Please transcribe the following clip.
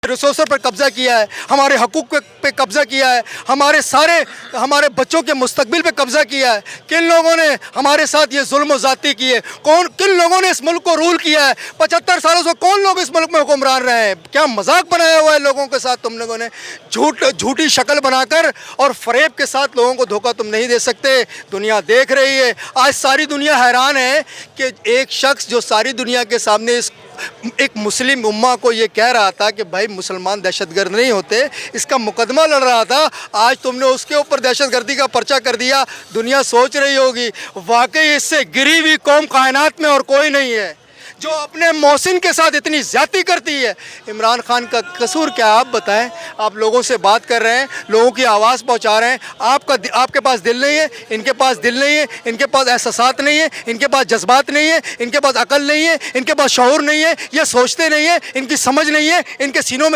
रिसोर्सों पर कब्जा किया है, हमारे हकूक़ पे कब्जा किया है, हमारे बच्चों के मुस्तकबिल पे कब्जा किया है। किन लोगों ने हमारे साथ ये जुल्म व ज़्यादती की है? किन लोगों ने इस मुल्क को रूल किया है? 75 सालों से कौन लोग इस मुल्क में हुक्मरान रहे हैं? क्या मजाक बनाया हुआ है लोगों के साथ तुम लोगों ने? झूठी शक्ल बनाकर और फरेब के साथ लोगों को धोखा तुम नहीं दे सकते। दुनिया देख रही है, आज सारी दुनिया हैरान है कि एक शख्स जो सारी दुनिया के सामने एक मुस्लिम उम्मा को ये कह रहा था कि भाई मुसलमान दहशतगर्द नहीं होते, इसका मुकदमा लड़ रहा था, आज तुमने उसके ऊपर दहशतगर्दी का पर्चा कर दिया। दुनिया सोच रही होगी वाकई इससे गिरी हुई कौम कायनात में और कोई नहीं है जो अपने मोहसिन के साथ इतनी ज़्यादती करती है। इमरान खान का कसूर क्या आप बताएं? आप लोगों से बात कर रहे हैं, लोगों की आवाज़ पहुंचा रहे हैं, आपके पास दिल नहीं है, इनके पास दिल नहीं है, इनके पास एहसासात नहीं है, इनके पास जज्बात नहीं है, इनके पास अकल नहीं है, इनके पास शऊर नहीं है, ये सोचते नहीं है, इनकी समझ नहीं है, इनके सीनों में